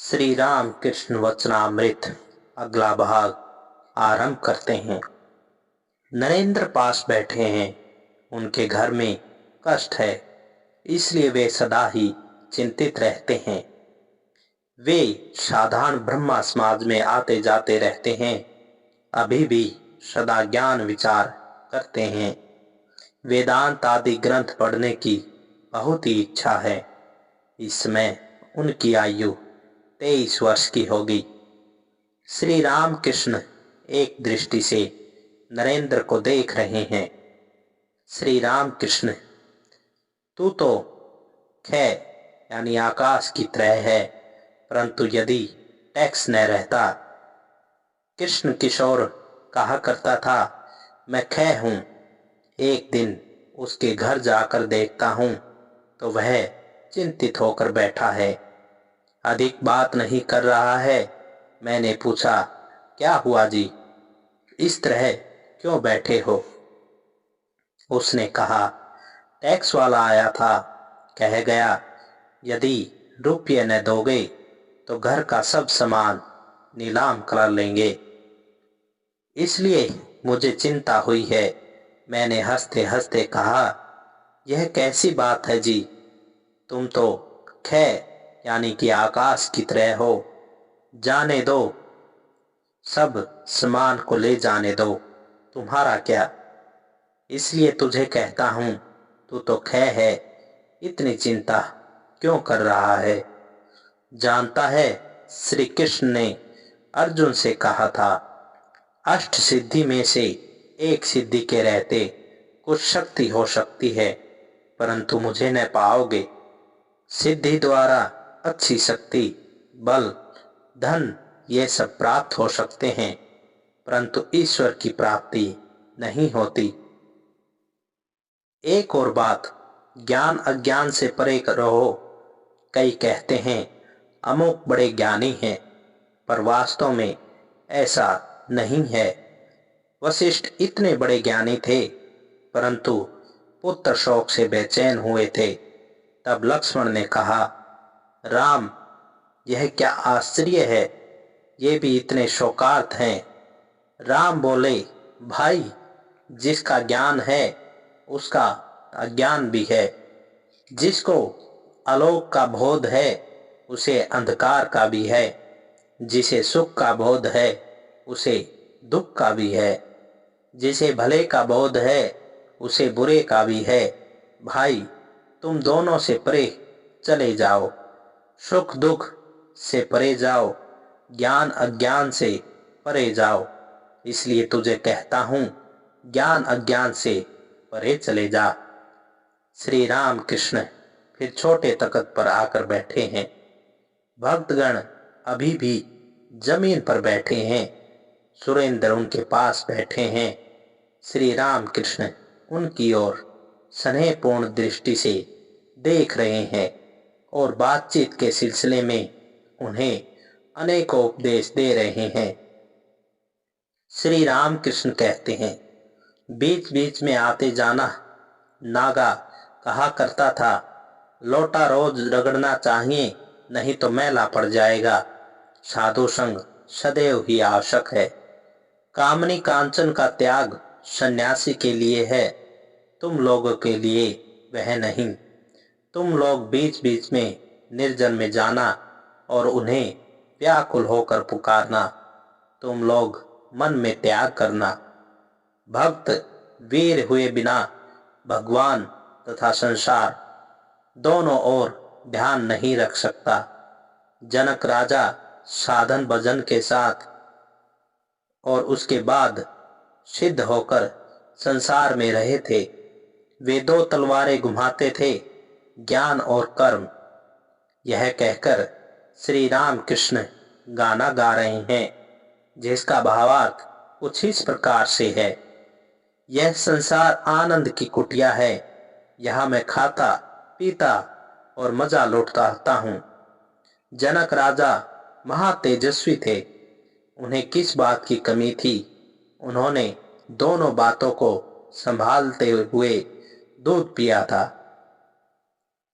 श्री राम कृष्ण वचनामृत अगला भाग आरंभ करते हैं। नरेंद्र पास बैठे हैं। उनके घर में कष्ट है, इसलिए वे सदा ही चिंतित रहते हैं। वे साधारण ब्रह्मा समाज में आते जाते रहते हैं, अभी भी सदा ज्ञान विचार करते हैं। वेदांत आदि ग्रंथ पढ़ने की बहुत ही इच्छा है। इस समय उनकी आयु 23 वर्ष की होगी। श्री राम कृष्ण एक दृष्टि से नरेंद्र को देख रहे हैं। श्री राम कृष्ण, तू तो खे यानी आकाश की तरह है, परंतु यदि टैक्स न रहता। कृष्ण किशोर कहा करता था, मैं खे हूं। एक दिन उसके घर जाकर देखता हूं तो वह चिंतित होकर बैठा है, अधिक बात नहीं कर रहा है। मैंने पूछा, क्या हुआ जी, इस तरह क्यों बैठे हो? उसने कहा, टैक्स वाला आया था, कह गया यदि रुपये न दोगे तो घर का सब सामान नीलाम कर लेंगे। इसलिए मुझे चिंता हुई है। मैंने हंसते हंसते कहा, यह कैसी बात है जी, तुम तो खे यानी कि आकाश की तरह हो। जाने दो, सब सामान को ले जाने दो, तुम्हारा क्या। इसलिए तुझे कहता हूं, तू तो खे है, इतनी चिंता क्यों कर रहा है? जानता है, श्री कृष्ण ने अर्जुन से कहा था, अष्ट सिद्धि में से एक सिद्धि के रहते कुछ शक्ति हो सकती है, परंतु मुझे न पाओगे। सिद्धि द्वारा अच्छी शक्ति, बल, धन ये सब प्राप्त हो सकते हैं, परंतु ईश्वर की प्राप्ति नहीं होती। एक और बात, ज्ञान अज्ञान से परे रहो। कई कहते हैं अमुक बड़े ज्ञानी हैं, पर वास्तव में ऐसा नहीं है। वशिष्ठ इतने बड़े ज्ञानी थे, परंतु पुत्र शोक से बेचैन हुए थे। तब लक्ष्मण ने कहा, राम, यह क्या आश्चर्य है, ये भी इतने शोकार्त हैं। राम बोले, भाई, जिसका ज्ञान है उसका अज्ञान भी है। जिसको आलोक का बोध है उसे अंधकार का भी है। जिसे सुख का बोध है उसे दुख का भी है। जिसे भले का बोध है उसे बुरे का भी है। भाई, तुम दोनों से परे चले जाओ, सुख दुख से परे जाओ, ज्ञान अज्ञान से परे जाओ। इसलिए तुझे कहता हूं, ज्ञान अज्ञान से परे चले जा। श्री राम कृष्ण फिर छोटे तख्त पर आकर बैठे हैं। भक्तगण अभी भी जमीन पर बैठे हैं। सुरेंद्र उनके पास बैठे हैं। श्री राम कृष्ण उनकी ओर स्नेहपूर्ण दृष्टि से देख रहे हैं और बातचीत के सिलसिले में उन्हें अनेकों उपदेश दे रहे हैं। श्री राम कृष्ण कहते हैं, बीच बीच में आते जाना। नागा कहा करता था, लोटा रोज रगड़ना चाहिए, नहीं तो मैला पड़ जाएगा। साधु संग सदैव ही आवश्यक है। कामनी कांचन का त्याग सन्यासी के लिए है, तुम लोगों के लिए वह नहीं। तुम लोग बीच बीच में निर्जन में जाना और उन्हें व्याकुल होकर पुकारना। तुम लोग मन में त्याग करना। भक्त वीर हुए बिना भगवान तथा संसार दोनों ओर ध्यान नहीं रख सकता। जनक राजा साधन भजन के साथ और उसके बाद सिद्ध होकर संसार में रहे थे। वे दो तलवारें घुमाते थे, ज्ञान और कर्म। यह कहकर श्री राम कृष्ण गाना गा रहे हैं, जिसका भावार्थ कुछ इस प्रकार से है। यह संसार आनंद की कुटिया है, यहाँ मैं खाता पीता और मजा लुटाता हूँ। जनक राजा महातेजस्वी थे, उन्हें किस बात की कमी थी? उन्होंने दोनों बातों को संभालते हुए दूध पिया था।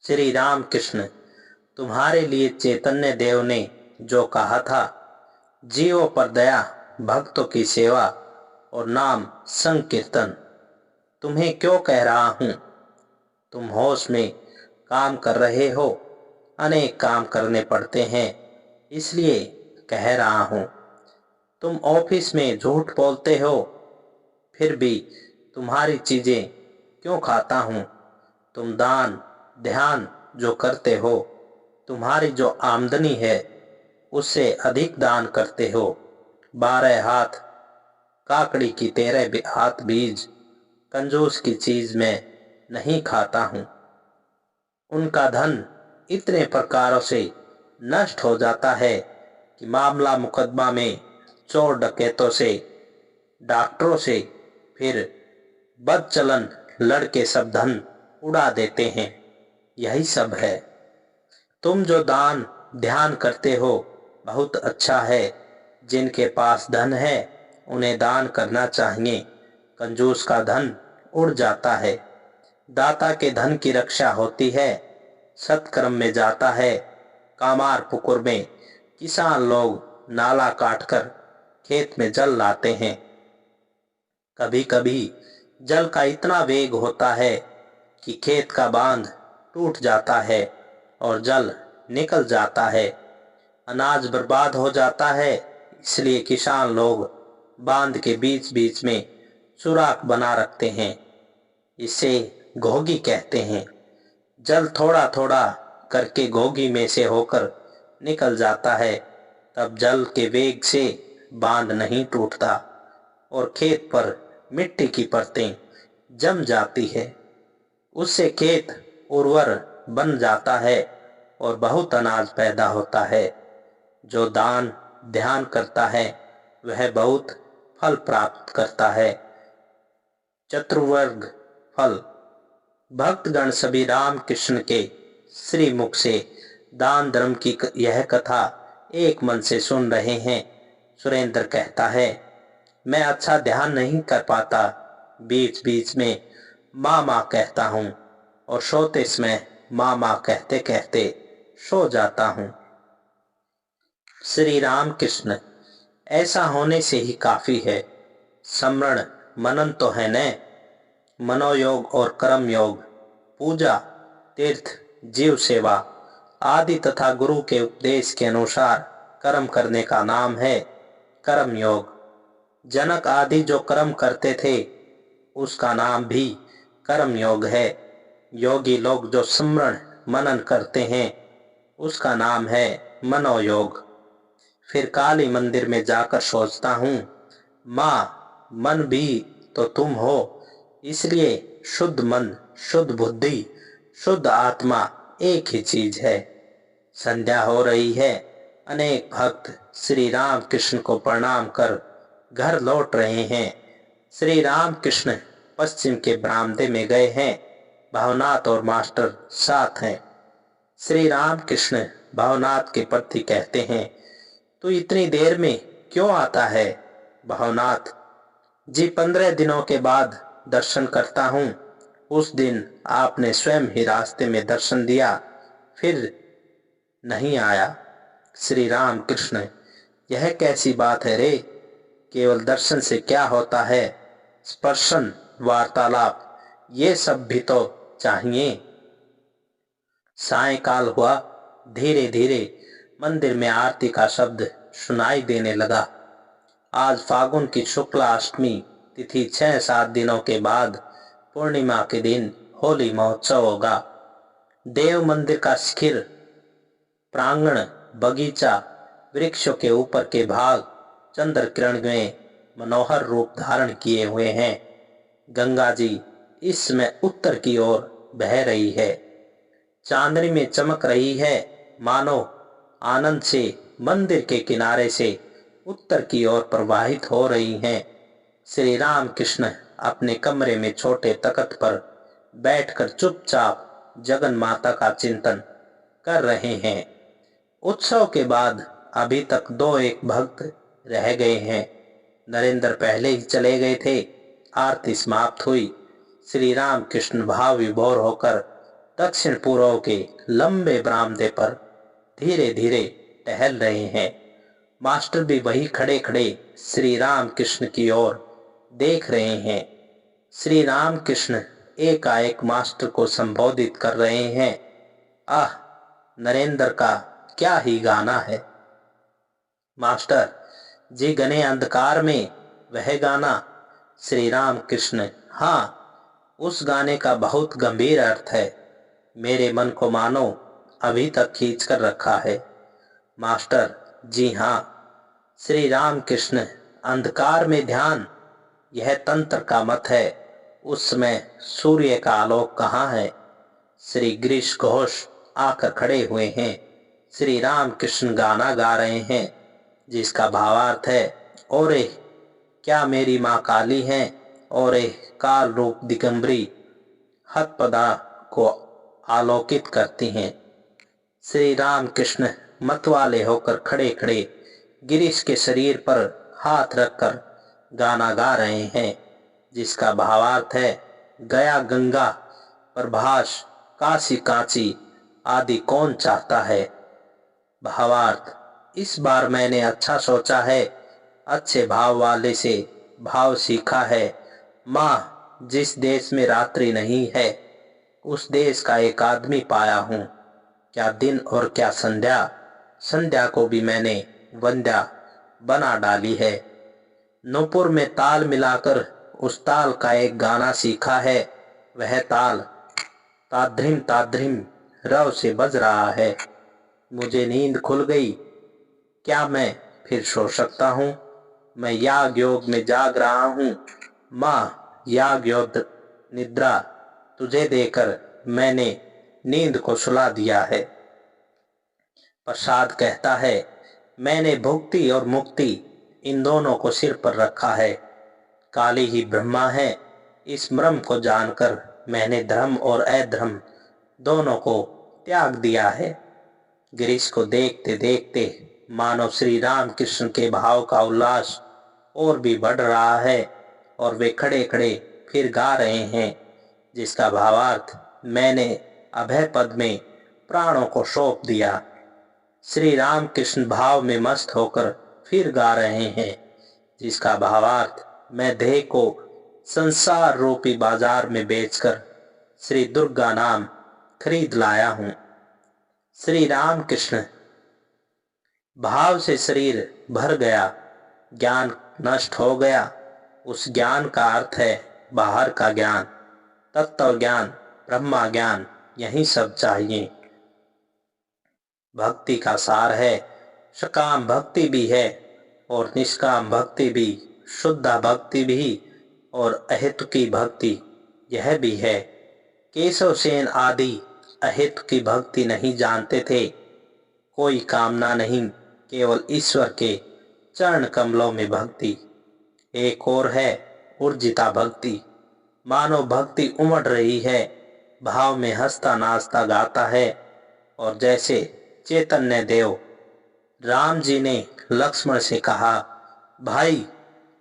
श्री राम कृष्ण, तुम्हारे लिए चैतन्य देव ने जो कहा था, जीवों पर दया, भक्तों की सेवा और नाम संकीर्तन। तुम्हें क्यों कह रहा हूँ? तुम होश में काम कर रहे हो, अनेक काम करने पड़ते हैं, इसलिए कह रहा हूँ। तुम ऑफिस में झूठ बोलते हो, फिर भी तुम्हारी चीजें क्यों खाता हूँ? तुम दान ध्यान जो करते हो, तुम्हारी जो आमदनी है उससे अधिक दान करते हो। 12 हाथ काकड़ी की 13 हाथ बीज, कंजूस की चीज मैं नहीं खाता हूँ। उनका धन इतने प्रकारों से नष्ट हो जाता है कि मामला मुकदमा में चोर डकैतों से, डॉक्टरों से, फिर बदचलन लड़के सब धन उड़ा देते हैं। यही सब है। तुम जो दान ध्यान करते हो बहुत अच्छा है। जिनके पास धन है उन्हें दान करना चाहिए। कंजूस का धन उड़ जाता है, दाता के धन की रक्षा होती है। सत्कर्म में जाता है। कामार पुकुर में किसान लोग नाला काटकर खेत में जल लाते हैं। कभी कभी जल का इतना वेग होता है कि खेत का बांध टूट जाता है और जल निकल जाता है। अनाज बर्बाद हो जाता है, इसलिए किसान लोग बांध के बीच बीच में सुराख बना रखते हैं। इसे घोगी कहते हैं। जल थोड़ा थोड़ा करके घोगी में से होकर निकल जाता है, तब जल के वेग से बांध नहीं टूटता और खेत पर मिट्टी की परतें जम जाती है। उससे खेत उर्वर बन जाता है और बहुत अनाज पैदा होता है। जो दान ध्यान करता है वह बहुत फल प्राप्त करता है। चतुर्वर्ग फल। भक्तगण सभी राम कृष्ण के श्री मुख से दान धर्म की यह कथा एक मन से सुन रहे हैं। सुरेंद्र कहता है, मैं अच्छा ध्यान नहीं कर पाता, बीच बीच में माँ माँ कहता हूँ और सोते समय माँ माँ कहते कहते सो जाता हूँ। श्री राम कृष्ण, ऐसा होने से ही काफी है। स्मरण मनन तो है न, मनोयोग और कर्म योग, पूजा तीर्थ जीव सेवा आदि तथा गुरु के उपदेश के अनुसार कर्म करने का नाम है कर्म योग। जनक आदि जो कर्म करते थे उसका नाम भी कर्म योग है। योगी लोग जो स्मरण मनन करते हैं उसका नाम है मनोयोग। फिर काली मंदिर में जाकर सोचता हूँ, माँ मन भी तो तुम हो, इसलिए शुद्ध मन शुद्ध बुद्धि शुद्ध आत्मा एक ही चीज है। संध्या हो रही है। अनेक भक्त श्री राम कृष्ण को प्रणाम कर घर लौट रहे हैं। श्री राम कृष्ण पश्चिम के बरामदे में गए हैं। भावनाथ और मास्टर साथ हैं। श्री राम कृष्ण भावनाथ के प्रति कहते हैं, तू इतनी देर में क्यों आता है? भावनाथ जी, 15 दिनों के बाद दर्शन करता हूँ। उस दिन आपने स्वयं ही रास्ते में दर्शन दिया, फिर नहीं आया। श्री राम कृष्ण, यह कैसी बात है रे? केवल दर्शन से क्या होता है? स्पर्शन वार्तालाप ये सब भी तो चाहिए। सायंकाल हुआ। धीरे धीरे मंदिर में आरती का शब्द सुनाई देने लगा। आज फागुन की शुक्ला अष्टमी तिथि 6-7 दिनों के बाद पूर्णिमा के दिन होली महोत्सव होगा। देव मंदिर का शिखर, प्रांगण, बगीचा, वृक्षों के ऊपर के भाग चंद्र किरण में मनोहर रूप धारण किए हुए हैं। गंगा जी इस समय उत्तर की ओर बह रही है। चांदनी में चमक रही है, मानो आनंद से मंदिर के किनारे से उत्तर की ओर प्रवाहित हो रही हैं। श्री राम कृष्ण अपने कमरे में छोटे तख्त पर बैठकर चुपचाप जगन माता का चिंतन कर रहे हैं। उत्सव के बाद अभी तक 2-1 भक्त रह गए हैं। नरेंद्र पहले ही चले गए थे। आरती समाप्त हुई। श्री राम कृष्ण भाव विभोर होकर दक्षिण पूर्व के लंबे बरामदे पर धीरे धीरे टहल रहे हैं। मास्टर भी वही खड़े खड़े श्री राम कृष्ण की ओर देख रहे हैं। श्री राम कृष्ण एकाएक मास्टर को संबोधित कर रहे हैं। आह, नरेंद्र का क्या ही गाना है। मास्टर जी, घने अंधकार में वह गाना। श्री राम कृष्ण, हाँ, उस गाने का बहुत गंभीर अर्थ है। मेरे मन को मानो अभी तक खींच कर रखा है। मास्टर जी हाँ। श्री राम कृष्ण, अंधकार में ध्यान, यह तंत्र का मत है। उस समय सूर्य का आलोक कहाँ है। श्री गिरीश घोष आकर खड़े हुए हैं। श्री राम कृष्ण गाना गा रहे हैं जिसका भावार्थ है, ओरे क्या मेरी माँ काली है, ओरे काल रूप दिगंबरी हतपदा को आलोकित करती हैं। श्री राम कृष्ण मतवाले होकर खड़े खड़े गिरीश के शरीर पर हाथ रखकर गाना गा रहे हैं जिसका भावार्थ है, गया गंगा प्रभास काशी कांची आदि कौन चाहता है। भावार्थ, इस बार मैंने अच्छा सोचा है, अच्छे भाव वाले से भाव सीखा है। माँ, जिस देश में रात्रि नहीं है उस देश का एक आदमी पाया हूँ। क्या दिन और क्या संध्या, संध्या को भी मैंने वंध्या बना डाली है। नूपुर में ताल मिलाकर उस ताल का एक गाना सीखा है। वह ताल ताध्रिम ताध्रिम रव से बज रहा है। मुझे नींद खुल गई। क्या मैं फिर सो सकता हूँ। मैं याग योग में जाग रहा हूँ। माँ, याग योग निद्रा तुझे देकर मैंने नींद को सुला दिया है। प्रसाद कहता है, मैंने भुक्ति और मुक्ति इन दोनों को सिर पर रखा है। काली ही ब्रह्मा है। इस भ्रम को जानकर मैंने धर्म और अधर्म दोनों को त्याग दिया है। गिरीश को देखते देखते मानो श्री राम कृष्ण के भाव का उल्लास और भी बढ़ रहा है और वे खड़े खड़े फिर गा रहे हैं जिसका भावार्थ, मैंने अभय पद में प्राणों को सौंप दिया। श्री राम कृष्ण भाव में मस्त होकर फिर गा रहे हैं जिसका भावार्थ, मैं देह को संसार रूपी बाजार में बेचकर श्री दुर्गा नाम खरीद लाया हूं। श्री राम कृष्ण भाव से शरीर भर गया, ज्ञान नष्ट हो गया। उस ज्ञान का अर्थ है बाहर का ज्ञान, तत्व ज्ञान, ब्रह्मा ज्ञान, यही सब चाहिए। भक्ति का सार है। सकाम भक्ति भी है और निष्काम भक्ति भी, शुद्ध भक्ति भी और अहेतुकी भक्ति यह भी है। केशव सेन आदि अहेतुकी भक्ति नहीं जानते थे। कोई कामना नहीं, केवल ईश्वर के चरण कमलों में भक्ति। एक और है ऊर्जिता भक्ति। मानो भक्ति उमड़ रही है, भाव में हंसता नाचता गाता है। और जैसे चैतन्य देव राम जी ने लक्ष्मण से कहा, भाई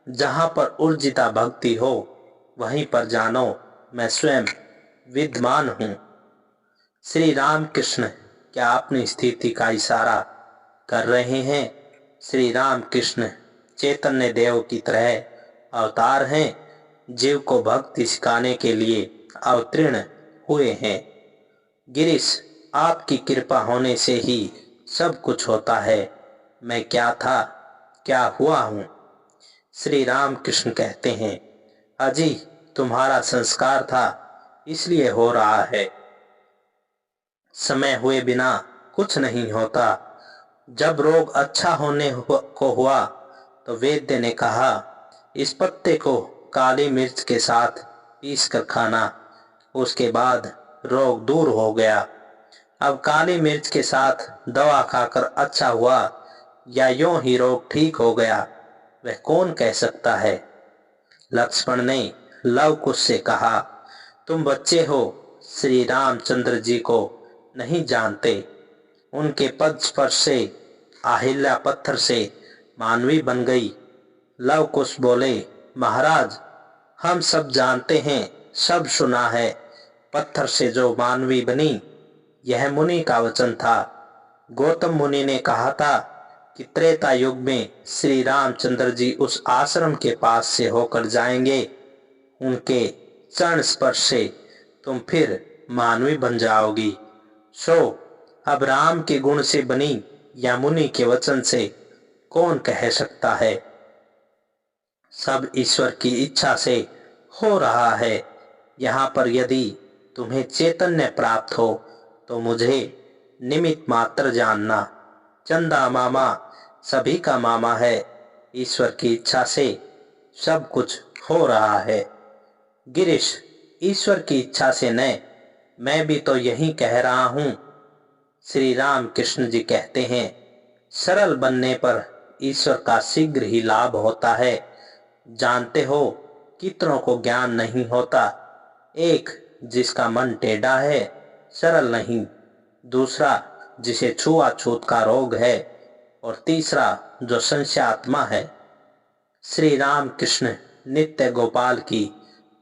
जहां पर ऊर्जिता भक्ति हो वहीं पर जानो मैं स्वयं विद्यमान हूं। श्री राम कृष्ण क्या अपनी स्थिति का इशारा कर रहे हैं। श्री राम कृष्ण चैतन्य देव की तरह अवतार हैं, जीव को भक्ति सिखाने के लिए अवतीर्ण हुए हैं। गिरीश, आपकी कृपा होने से ही सब कुछ होता है। मैं क्या था, क्या हुआ हूँ। श्री राम कृष्ण कहते हैं, अजी तुम्हारा संस्कार था इसलिए हो रहा है। समय हुए बिना कुछ नहीं होता। जब रोग अच्छा होने को हुआ तो वैद्य ने कहा, इस पत्ते को काली मिर्च के साथ पीस कर खाना। उसके बाद रोग दूर हो गया। अब काली मिर्च के साथ दवा खाकर अच्छा हुआ या यूं ही रोग ठीक हो गया, वह कौन कह सकता है। लक्ष्मण ने लव कुश से कहा, तुम बच्चे हो, श्री रामचंद्र जी को नहीं जानते। उनके पद स्पर्श से अहिल्या पत्थर से मानवी बन गई। लव कुश बोले, महाराज हम सब जानते हैं, सब सुना है। पत्थर से जो मानवी बनी यह मुनि का वचन था। गौतम मुनि ने कहा था कि त्रेता युग में श्री रामचंद्र जी उस आश्रम के पास से होकर जाएंगे। उनके चरण स्पर्श से तुम फिर मानवी बन जाओगी। सो अब राम के गुण से बनी या मुनि के वचन से कौन कह सकता है। सब ईश्वर की इच्छा से हो रहा है। यहाँ पर यदि तुम्हें चैतन्य प्राप्त हो तो मुझे निमित्त मात्र जानना। चंदा मामा सभी का मामा है। ईश्वर की इच्छा से सब कुछ हो रहा है। गिरीश, ईश्वर की इच्छा से न, मैं भी तो यही कह रहा हूँ। श्री राम कृष्ण जी कहते हैं, सरल बनने पर ईश्वर का शीघ्र ही लाभ होता है। जानते हो कितनों को ज्ञान नहीं होता। एक जिसका मन टेढ़ा है, सरल नहीं। दूसरा जिसे छुआछूत का रोग है। और तीसरा जो संशयात्मा है। श्री राम कृष्ण नित्य गोपाल की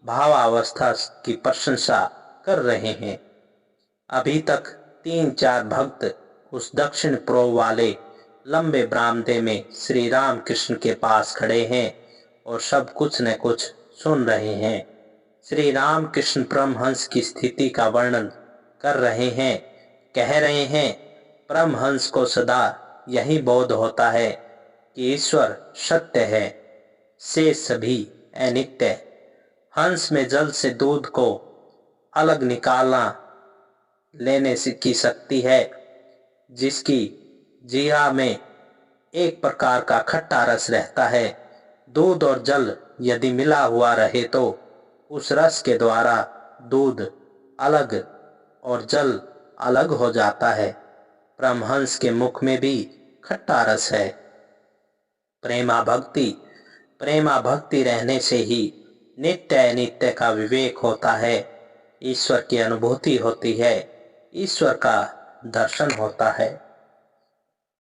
भावावस्था की प्रशंसा कर रहे हैं। अभी तक 3-4 भक्त उस दक्षिण पूर्व वाले लंबे बरामदे में श्री राम कृष्ण के पास खड़े हैं और सब कुछ न कुछ सुन रहे हैं। श्री राम कृष्ण परमहंस की स्थिति का वर्णन कर रहे हैं। कह रहे हैं, परमहंस को सदा यही बोध होता है कि ईश्वर सत्य है, शेष सभी अनित्य। हंस में जल से दूध को अलग निकालना लेने की शक्ति है। जिसकी जीरा में एक प्रकार का खट्टा रस रहता है। दूध और जल यदि मिला हुआ रहे तो उस रस के द्वारा दूध अलग और जल अलग हो जाता है। परमहंस के मुख में भी खट्टा रस है। प्रेमा भक्ति रहने से ही नित्य अनित्य का विवेक होता है। ईश्वर की अनुभूति होती है, ईश्वर का दर्शन होता है।